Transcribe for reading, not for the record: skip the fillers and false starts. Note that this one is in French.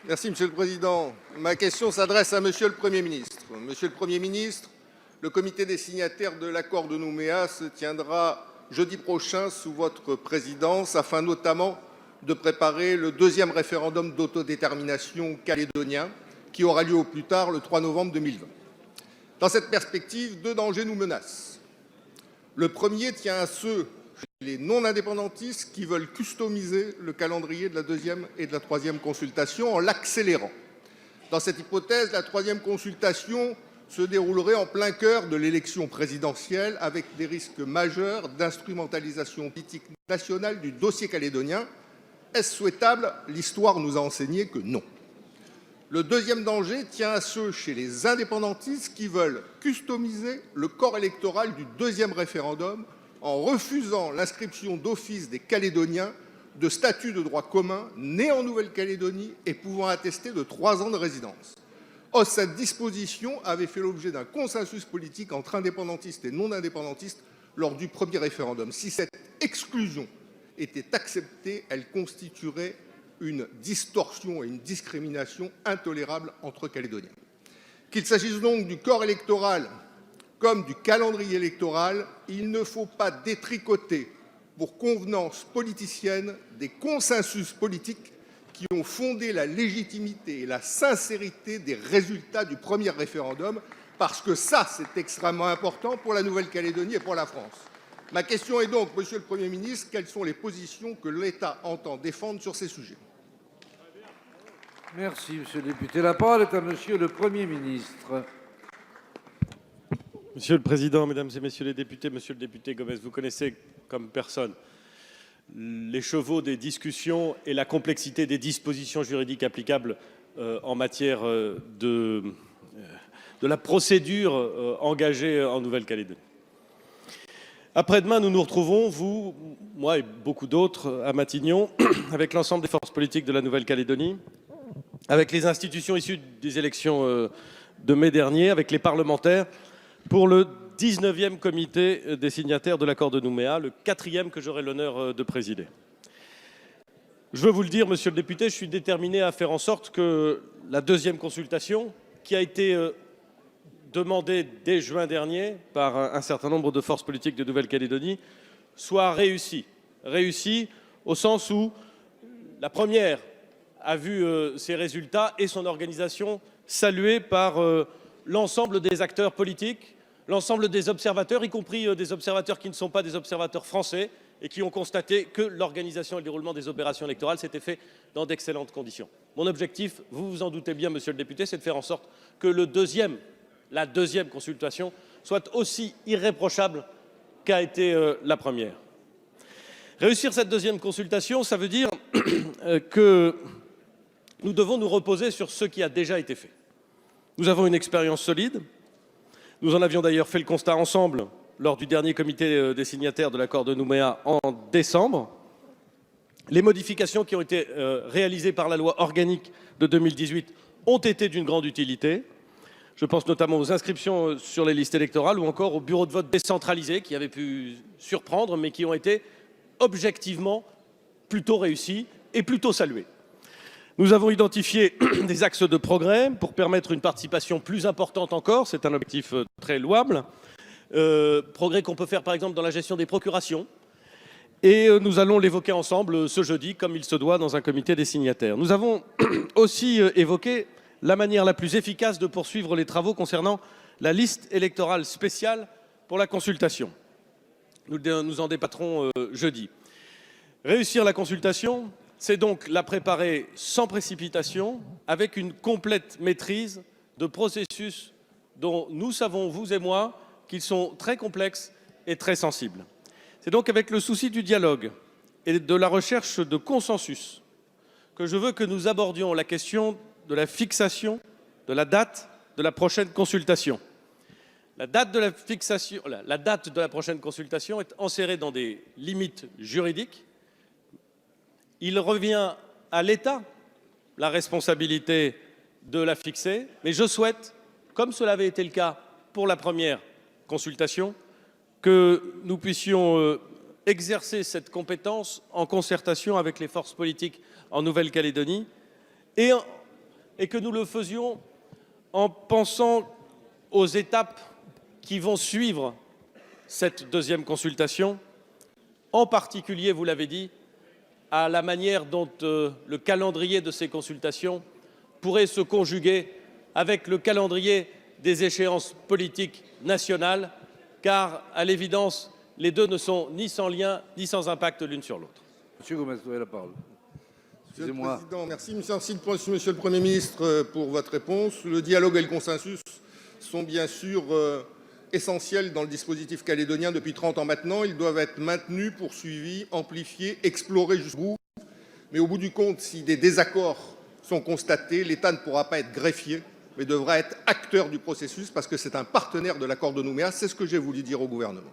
Merci, Monsieur le Président. Ma question s'adresse à Monsieur le Premier ministre. Monsieur le Premier ministre, le comité des signataires de l'accord de Nouméa se tiendra jeudi prochain sous votre présidence afin notamment de préparer le deuxième référendum d'autodétermination calédonien qui aura lieu au plus tard le 3 novembre 2020. Dans cette perspective, deux dangers nous menacent. Le premier tient à ceux les non-indépendantistes qui veulent customiser le calendrier de la deuxième et de la troisième consultation en l'accélérant. Dans cette hypothèse, la troisième consultation se déroulerait en plein cœur de l'élection présidentielle avec des risques majeurs d'instrumentalisation politique nationale du dossier calédonien. Est-ce souhaitable? L'histoire nous a enseigné que non. Le deuxième danger tient à ceux chez les indépendantistes qui veulent customiser le corps électoral du deuxième référendum en refusant l'inscription d'office des Calédoniens de statut de droit commun nés en Nouvelle-Calédonie et pouvant attester de 3 ans de résidence. Or, cette disposition avait fait l'objet d'un consensus politique entre indépendantistes et non-indépendantistes lors du premier référendum. Si cette exclusion était acceptée, elle constituerait une distorsion et une discrimination intolérables entre Calédoniens. Qu'il s'agisse donc du corps électoral comme du calendrier électoral, il ne faut pas détricoter pour convenance politicienne des consensus politiques qui ont fondé la légitimité et la sincérité des résultats du premier référendum, parce que ça, c'est extrêmement important pour la Nouvelle-Calédonie et pour la France. Ma question est donc, Monsieur le Premier ministre, quelles sont les positions que l'État entend défendre sur ces sujets? Merci, Monsieur le député. La parole est à Monsieur le Premier ministre. Monsieur le Président, Mesdames et Messieurs les députés, Monsieur le député Gomez, vous connaissez comme personne l'écheveau des discussions et la complexité des dispositions juridiques applicables en matière de la procédure engagée en Nouvelle-Calédonie. Après-demain, nous nous retrouvons, vous, moi et beaucoup d'autres, à Matignon, avec l'ensemble des forces politiques de la Nouvelle-Calédonie, avec les institutions issues des élections de mai dernier, avec les parlementaires, pour le 19e comité des signataires de l'accord de Nouméa, le 4e que j'aurai l'honneur de présider. Je veux vous le dire, Monsieur le député, je suis déterminé à faire en sorte que la deuxième consultation, qui a été demandée dès juin dernier par un certain nombre de forces politiques de Nouvelle-Calédonie, soit réussie. Réussie au sens où la première a vu ses résultats et son organisation salués par l'ensemble des acteurs politiques, l'ensemble des observateurs, y compris des observateurs qui ne sont pas des observateurs français et qui ont constaté que l'organisation et le déroulement des opérations électorales s'étaient faits dans d'excellentes conditions. Mon objectif, vous vous en doutez bien, Monsieur le député, c'est de faire en sorte que la deuxième consultation soit aussi irréprochable qu'a été la première. Réussir cette deuxième consultation, ça veut dire que nous devons nous reposer sur ce qui a déjà été fait. Nous avons une expérience solide. Nous en avions d'ailleurs fait le constat ensemble lors du dernier comité des signataires de l'accord de Nouméa en décembre. Les modifications qui ont été réalisées par la loi organique de 2018 ont été d'une grande utilité. Je pense notamment aux inscriptions sur les listes électorales ou encore aux bureaux de vote décentralisés qui avaient pu surprendre mais qui ont été objectivement plutôt réussis et plutôt salués. Nous avons identifié des axes de progrès pour permettre une participation plus importante encore. C'est un objectif très louable. Progrès qu'on peut faire par exemple dans la gestion des procurations. Et nous allons l'évoquer ensemble ce jeudi, comme il se doit dans un comité des signataires. Nous avons aussi évoqué la manière la plus efficace de poursuivre les travaux concernant la liste électorale spéciale pour la consultation. Nous en débattrons jeudi. Réussir la consultation, c'est donc la préparer sans précipitation, avec une complète maîtrise de processus dont nous savons, vous et moi, qu'ils sont très complexes et très sensibles. C'est donc avec le souci du dialogue et de la recherche de consensus que je veux que nous abordions la question de la fixation de la date de la prochaine consultation. La date de la prochaine consultation est enserrée dans des limites juridiques. Il revient à l'État la responsabilité de la fixer, mais je souhaite, comme cela avait été le cas pour la première consultation, que nous puissions exercer cette compétence en concertation avec les forces politiques en Nouvelle-Calédonie et et que nous le faisions en pensant aux étapes qui vont suivre cette deuxième consultation, en particulier, vous l'avez dit, à la manière dont le calendrier de ces consultations pourrait se conjuguer avec le calendrier des échéances politiques nationales, car, à l'évidence, les deux ne sont ni sans lien ni sans impact l'une sur l'autre. Monsieur Gomez, vous avez la parole. Monsieur le Excusez-moi. Président, merci Monsieur le Premier ministre pour votre réponse. Le dialogue et le consensus sont bien sûr essentiels dans le dispositif calédonien depuis 30 ans maintenant. Ils doivent être maintenus, poursuivis, amplifiés, explorés jusqu'au bout. Mais au bout du compte, si des désaccords sont constatés, l'État ne pourra pas être greffier, mais devra être acteur du processus parce que c'est un partenaire de l'accord de Nouméa. C'est ce que j'ai voulu dire au gouvernement.